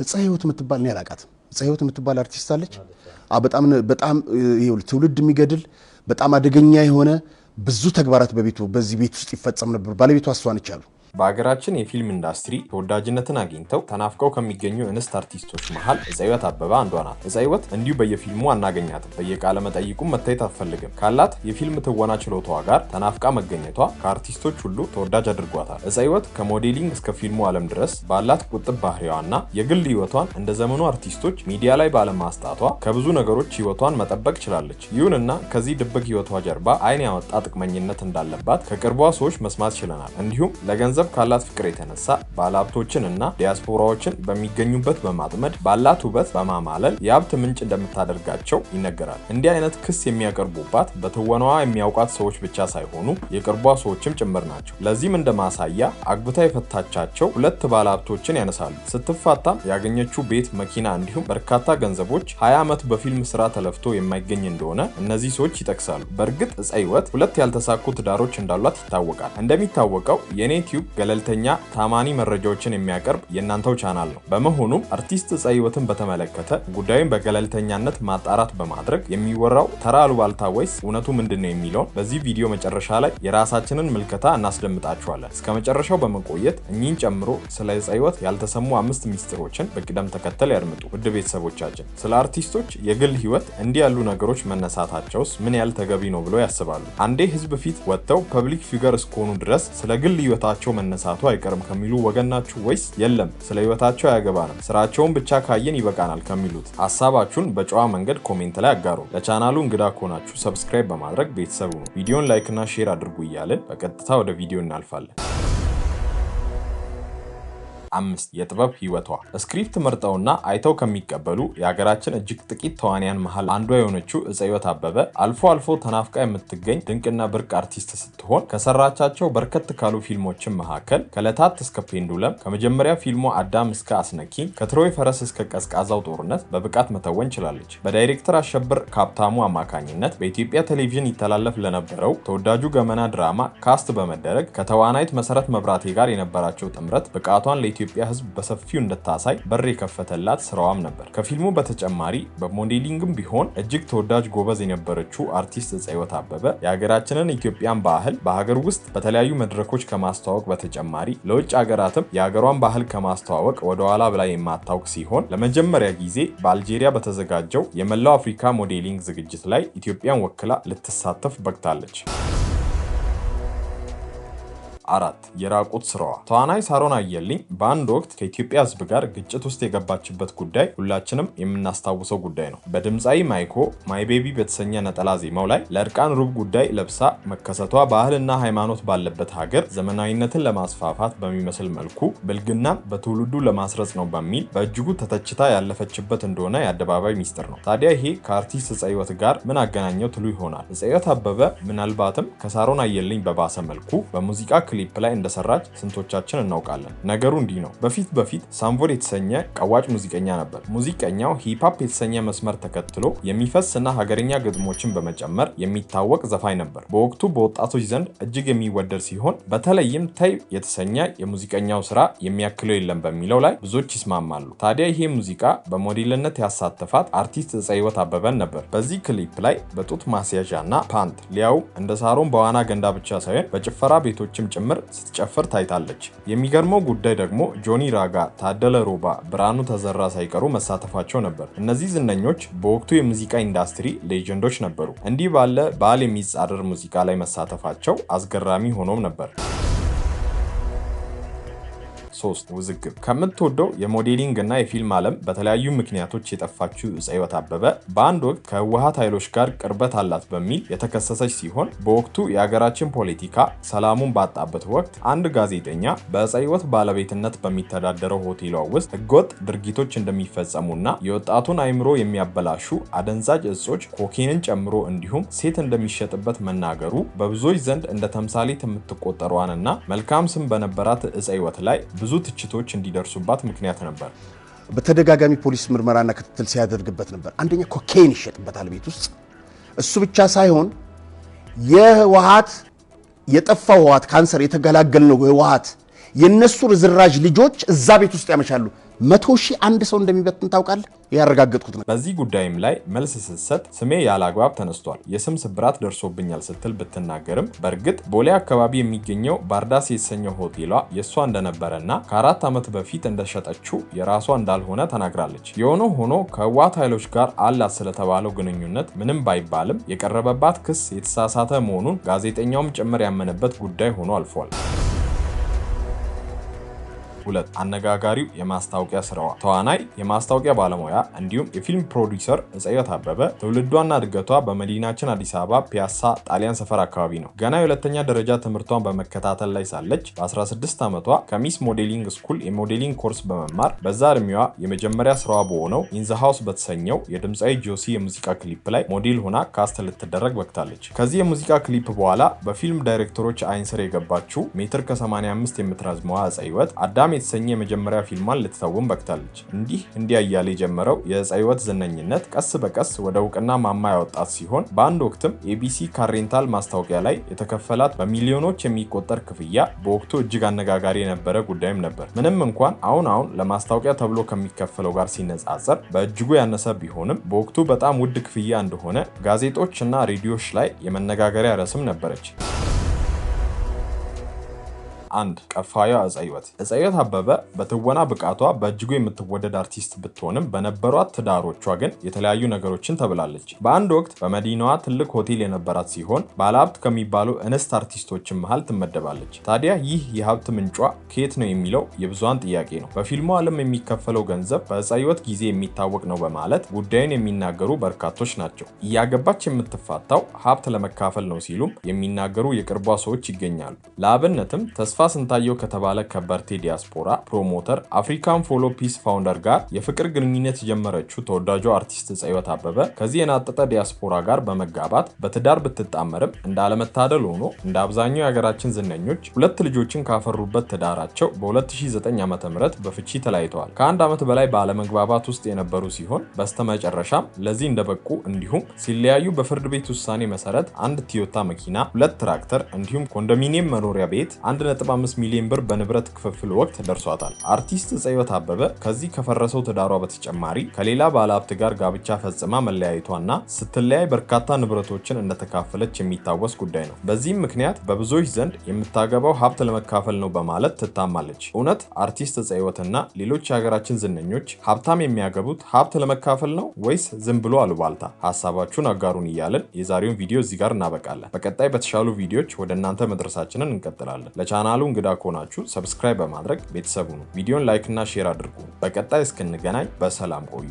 ጸህይወት የምትባል ነው ያላቃት ጸህይወት የምትባል አርቲስት አለች በጣም ይሄው ትውልድ የሚገድል በጣም አደገኛ የሆነ ብዙ ተግባራት በዚህ ቤት ውስጥ ይፈጸም ነበር ባለቤቷ እሷን ይቻሉ በአገራችን የፊልም ኢንዱስትሪ ተወዳጅነትን አግኝተው ተናፍቀው ከሚገኙ እንስት አርቲስቶች መሃል ጸህይወት አበበ አንዷ ናት። ጸህይወት እንዲሁ በየፊልሙ አናገኛትም። በየቃለ መጠይቁ መታየት አትፈልግም። ካላት የፊልም ትወና ችሎታዋ ጋር ተናፍቃ መገኘቷ ከአርቲስቶች ሁሉ ተወዳጅ አድርጓታል። ጸህይወት ከሞዴሊንግ እስከ ፊልሙ ዓለም ድረስ ባላት ቁጥብ ባህሪዋና የግል ህይወቷን እንደ ዘመኑ አርቲስቶች ሚዲያ ላይ ባለማስጣቷ ከብዙ ነገሮች ህይወቷን መጠበቅ ችላለች። ይሁንና ከዚህ ድብቅ ህይወቷ ጀርባ አይን ያወጣ ጥቅመኝነት እንዳለባት ከቅርቧ ሰዎች መስማት ችለናል። እንዲሁም ለገንዘብ ካላት ፍቅር የተነሳ ባለሀብቶችን እና ዲያስፖራዎችን በሚገኙበት በማጥመድ ባላት ውበት በማማለል የሀብት ምንጭ እንደምታደርጋቸው ይነገራል። እንዲህ አይነት ክስ የሚያቀርቡባት በትወናዋ የሚያውቋት ሰዎች ብቻ ሳይሆኑ የቅርቧ ሰዎችም ጭምር ናቸው። ለዚህም እንደማሳያ አግብታ የፈታቻቸው 2 ባለሀብቶችን ያነሳሉ። ስትፋታም ያገኘችው ቤት፣ መኪና እንዲሁም በርካታ ገንዘቦች 20 ዓመት በፊልም ስራ ተለፍቶ የማይገኝ እንደሆነ እነዚህ ሰዎች ይጠቅሳሉ። በእርግጥ ጸህይወት 2 ያልተሳኩ ትዳሮች እንዳሏት ይታወቃል። እንደሚታወቀው የኔቲዩብ ገለልተኛ ታማኒ መረጃዎችን የሚያቀርብ የናንተው ቻናል ነው። በመሆኑም አርቲስት ጸህይወትን በተመለከተ ጉዳዩን በገለልተኛነት ማጣራት በማድረግ የሚወራው ተራ አሉባልታ ወይስ እውነቱ ምንድነው የሚለውን በዚህ ቪዲዮ መጨረሻ ላይ የራሳችንን ምልከታ እናስደምጣችኋለን። እስከ መጨረሻው በመቆየት እኚህን ጨምሮ ስለ ጸህይወት ያልተሰሙ 5 ሚስጥሮችን በቅደም ተከተል ያድምጡ። ውድ ቤተሰቦቻችን ስለ አርቲስቶች የግል ህይወት እንዲህ ያሉ ነገሮች መነሳታቸውስ ምን ያህል ተገቢ ነው ብለው ያስባሉ? አንዴ ህዝብ ፊት ወጥተው ፐብሊክ ፊገር እስከሆኑ ድረስ ስለ ግል ህይወታቸው መነሳቱ አይቀርም ከሚሉ ወገን ናችሁ ወይስ የለም ስለ ህይወታቸው አያገባንም ስራቸውን ብቻ ካየን ይበቃናል ከሚሉት? ሐሳባችሁን በጨዋ መንገድ ኮሜንት ላይ አጋሩ። ለቻናሉ እንግዳ ከሆናችሁ ሰብስክራይብ በማድረግ ቤተሰቡ ነው። ቪዲዮን ላይክ እና ሼር አድርጉ እያልን በቀጥታ ወደ ቪዲዮ እናልፋለን። 5 የጥበብ ህይወቷ ስክሪፕት መርጠውና አይተው ከሚቀበሉ የሀገራችን እጅግ ጥቂት ተዋንያን መሃል አንዷ የሆነችው ጸህይወት አበበ አልፎ አልፎ ተናፍቃ የምትገኝ ድንቅና ብርቅ አርቲስት ስትሆን ከሰራቻቸው በርከት ካሉ ፊልሞችን መካከል ከለታት እስከ ፔንዱለም፣ ከመጀመሪያ ፊልሙ አዳም እስከ አስነኪ፣ ከትሮይ ፈረስ እስከ ቀዝቃዛው ጦርነት በብቃት መተወን ችላለች። በዳይሬክተር አሸብር ካፕታሙ አማካኝነት በኢትዮጵያ ቴሌቪዥን ይተላለፍ ለነበረው ተወዳጁ ገመና ድራማ ካስት በመደረግ ከተዋናይት መሰረት መብራቴ ጋር የነበራቸው ጥምረት ብቃቷን ለኢትዮጵያ ህዝብ በሰፊው እንድታሳይ በር የከፈተላት ስራዋም ነበር። ከፊልሙ በተጨማሪ በሞዴሊንግም ቢሆን እጅግ ተወዳጅ ጎበዝ የነበረችው አርቲስት ጸህይወት አበበ የሀገራችንን ኢትዮጵያን ባህል በሀገር ውስጥ በተለያዩ መድረኮች ከማስተዋወቅ በተጨማሪ ለውጭ ሀገራትም የሀገሯን ባህል ከማስተዋወቅ ወደኋላ ብላ የማታውቅ ሲሆን ለመጀመሪያ ጊዜ በአልጄሪያ በተዘጋጀው የመላው አፍሪካ ሞዴሊንግ ዝግጅት ላይ ኢትዮጵያን ወክላ ልትሳተፍ በቅታለች። 4 የራቁት ስራዋ ተዋናይ ሳሮን አየልኝ በአንድ ወቅት ከኢትዮጵያ ህዝብ ጋር ግጭት ውስጥ የገባችበት ጉዳይ ሁላችንም የምናስታውሰው ጉዳይ ነው። በድምፃዊ ማይኮ ማይ ቤቢ በተሰኘ ነጠላ ዜማው ላይ ለእርቃን ሩብ ጉዳይ ለብሳ መከሰቷ ባህልና ሃይማኖት ባለበት ሀገር ዘመናዊነትን ለማስፋፋት በሚመስል መልኩ ብልግናን በትውልዱ ለማስረጽ ነው በሚል በእጅጉ ተተችታ ያለፈችበት እንደሆነ የአደባባይ ሚስጥር ነው። ታዲያ ይሄ ከአርቲስት ጸህይወት ጋር ምን አገናኘው ትሉ ይሆናል። ጸህይወት አበበ ምናልባትም ከሳሮን አየልኝ በባሰ መልኩ በሙዚቃ ክሊፕ ላይ እንደሰራች ስንቶቻችን እናውቃለን? ነገሩ እንዲህ ነው። በፊት ሳምቮል የተሰኘ ቀዋጭ ሙዚቀኛ ነበር። ሙዚቀኛው ሂፕ-ሆፕ የተሰኘ መስመር ተከትሎ የሚፈስና ሀገርኛ ግጥሞችን በመጨመር የሚታወቅ ዘፋኝ ነበር። በወቅቱ በወጣቶች ዘንድ እጅግ የሚወደድ ሲሆን በተለይም ተይ የተሰኘ የሙዚቀኛው ስራ የሚያክለው የለም በሚለው ላይ ብዙዎች ይስማማሉ። ታዲያ ይሄ ሙዚቃ በሞዴልነት ያሳተፋት አርቲስት ጸህይወት አበበን ነበር። በዚህ ክሊፕ ላይ በጡት ማስያዣና ፓንት ሊያው እንደ ሳሮን በዋና ገንዳ ብቻ ሳይሆን በጭፈራ ቤቶችም ጭምር ስትጨፍር ታይታለች። የሚገርመው ጉዳይ ደግሞ ጆኒ ራጋ፣ ታደለ ሮባ፣ ብርሃኑ ተዘራ ሳይቀሩ መሳተፋቸው ነበር። እነዚህ ዝነኞች በወቅቱ የሙዚቃ ኢንዱስትሪ ሌጀንዶች ነበሩ። እንዲህ ባለ ባህል የሚጻረር ሙዚቃ ላይ መሳተፋቸው አስገራሚ ሆኖም ነበር። 3 ውዝግብ ከምትወደው የሞዴሊንግ እና የፊልም ዓለም በተለያዩ ምክንያቶች የጠፋችው ጸህይወት አበበ በአንድ ወቅት ከህወሓት ኃይሎች ጋር ቅርበት አላት በሚል የተከሰሰች ሲሆን በወቅቱ የሀገራችን ፖለቲካ ሰላሙን ባጣበት ወቅት አንድ ጋዜጠኛ በጸህይወት ባለቤትነት በሚተዳደረው ሆቴሏ ውስጥ ህገወጥ ድርጊቶች እንደሚፈጸሙና የወጣቱን አይምሮ የሚያበላሹ አደንዛዥ እጾች ኮኬንን ጨምሮ እንዲሁም ሴት እንደሚሸጥበት መናገሩ በብዙዎች ዘንድ እንደ ተምሳሌት የምትቆጠሯንና መልካም ስም በነበራት ጸህይወት ላይ ብዙ ትችቶች እንዲደርሱባት ምክንያት ነበር። በተደጋጋሚ ፖሊስ ምርመራና ክትትል ሲያደርግበት ነበር። አንደኛ ኮኬን ይሸጥበታል ቤት ውስጥ። እሱ ብቻ ሳይሆን የህወሓት የጠፋው ህወሓት ካንሰር የተገላገልነው ህወሓት የነሱ ርዝራዥ ልጆች እዛ ቤት ውስጥ ያመሻሉ። 100,000 አንድ ሰው እንደሚበትን ታውቃለህ? ያረጋገጥኩት ነው። በዚህ ጉዳይም ላይ መልስ ስትሰጥ ስሜ ያላግባብ ተነስቷል፣ የስም ስብራት ደርሶብኛል ስትል ብትናገርም በእርግጥ ቦሌ አካባቢ የሚገኘው ባርዳስ የተሰኘው ሆቴሏ የሷ እንደነበረና ከ4 ዓመት በፊት እንደሸጠችው የራሷ እንዳልሆነ ተናግራለች። የሆነ ሆኖ ከህወሓት ኃይሎች ጋር አላት ስለተባለው ግንኙነት ምንም ባይባልም የቀረበባት ክስ የተሳሳተ መሆኑን ጋዜጠኛውም ጭምር ያመነበት ጉዳይ ሆኖ አልፏል። 2 አነጋጋሪው የማስታወቂያ ስራዋ። ተዋናይ፣ የማስታወቂያ ባለሙያ እንዲሁም የፊልም ፕሮዲውሰር እፀይወት አበበ ትውልዷና እድገቷ በመዲናችን አዲስ አበባ ፒያሳ ጣሊያን ሰፈር አካባቢ ነው። ገና የሁለተኛ ደረጃ ትምህርቷን በመከታተል ላይ ሳለች በ16 ዓመቷ ከሚስ ሞዴሊንግ ስኩል የሞዴሊንግ ኮርስ በመማር በዛ እድሜዋ የመጀመሪያ ስራዋ በሆነው ኢን ዘ ሃውስ በተሰኘው የድምፃዊ ጆሲ የሙዚቃ ክሊፕ ላይ ሞዴል ሆና ካስት ልትደረግ በቅታለች። ከዚህ የሙዚቃ ክሊፕ በኋላ በፊልም ዳይሬክተሮች አይን ስር የገባችው ሜትር ከ85 የምትረዝመዋ እፀይወት አዳም የተሰኘ የመጀመሪያ ፊልሟን ልትተውን በቅታለች። እንዲህ እያለ የጀመረው የእፀይወት ዝነኝነት ቀስ በቀስ ወደ እውቅና ማማ ያወጣት ሲሆን በአንድ ወቅትም ኤቢሲ ካሬንታል ማስታወቂያ ላይ የተከፈላት በሚሊዮኖች የሚቆጠር ክፍያ በወቅቱ እጅግ አነጋጋሪ የነበረ ጉዳይም ነበር። ምንም እንኳን አሁን ለማስታወቂያ ተብሎ ከሚከፈለው ጋር ሲነጻጸር በእጅጉ ያነሰ ቢሆንም በወቅቱ በጣም ውድ ክፍያ እንደሆነ ጋዜጦች እና ሬዲዮዎች ላይ የመነጋገሪያ ርዕስም ነበረች። 1 ቀፋዩዋ እፀይወት አበበ በትወና ብቃቷ በእጅጉ የምትወደድ አርቲስት ብትሆንም በነበሯት ትዳሮቿ ግን የተለያዩ ነገሮችን ተብላለች። በአንድ ወቅት በመዲናዋ ትልቅ ሆቴል የነበራት ሲሆን ባለሀብት ከሚባሉ እንስት አርቲስቶችን መሃል ትመደባለች። ታዲያ ይህ የሀብት ምንጯ ከየት ነው የሚለው የብዙሃን ጥያቄ ነው። በፊልሙ ዓለም የሚከፈለው ገንዘብ በእፀይወት ጊዜ የሚታወቅ ነው በማለት ጉዳዩን የሚናገሩ በርካቶች ናቸው። እያገባች የምትፋታው ሀብት ለመካፈል ነው ሲሉም የሚናገሩ የቅርቧ ሰዎች ይገኛሉ። ለአብነትም ተስፋ ስንታየው ከተባለ ከበርቴ ዲያስፖራ ፕሮሞተር አፍሪካን ፎሎ ፒስ ፋውንደር ጋር የፍቅር ግንኙነት የጀመረችው ተወዳጇ አርቲስት እፀይወት አበበ ከዚህ የናጠጠ ዲያስፖራ ጋር በመጋባት በትዳር ብትጣመርም እንዳለመታደል ሆኖ እንደ አብዛኛው የሀገራችን ዝነኞች 2 ልጆችን ካፈሩበት ትዳራቸው በ2009 ዓ.ም በፍቺ ተለያይተዋል። ከ1 ዓመት በላይ ባለመግባባት ውስጥ የነበሩ ሲሆን በስተመጨረሻም ለዚህ እንደበቁ እንዲሁም ሲለያዩ በፍርድ ቤት ውሳኔ መሰረት 1 ቶዮታ መኪና፣ 2 ትራክተር እንዲሁም ኮንዶሚኒየም መኖሪያ ቤት 1.5 ሚሊዮን ብር በንብረት ክፍፍል ወቅት ደርሷታል። አርቲስት እፀይወት አበበ ከዚህ ከፈረሰው ትዳሯ በተጨማሪ ከሌላ ባለሀብት ጋር ጋብቻ ፈጽማ መለያየቷና ስትለያይ በርካታ ንብረቶችን እንደተካፈለች የሚታወስ ጉዳይ ነው። በዚህም ምክንያት በብዙዎች ዘንድ የምታገባው ሀብት ለመካፈል ነው በማለት ትታማለች። እውነት አርቲስት እፀይወትና ሌሎች የሀገራችን ዝነኞች ሀብታም የሚያገቡት ሀብት ለመካፈል ነው ወይስ ዝም ብሎ አሉባልታ? ሀሳባችሁን አጋሩን እያለን የዛሬውን ቪዲዮ እዚህ ጋር እናበቃለን። በቀጣይ በተሻሉ ቪዲዮዎች ወደ እናንተ መድረሳችንን እንቀጥላለን። ለቻናሉ እንግዳ ከሆናችሁ ሰብስክራይብ በማድረግ ቤተሰቡ ነው። ቪዲዮን ላይክ እና ሼር አድርጉ። በቀጣይ እስክንገናኝ በሰላም ቆዩ።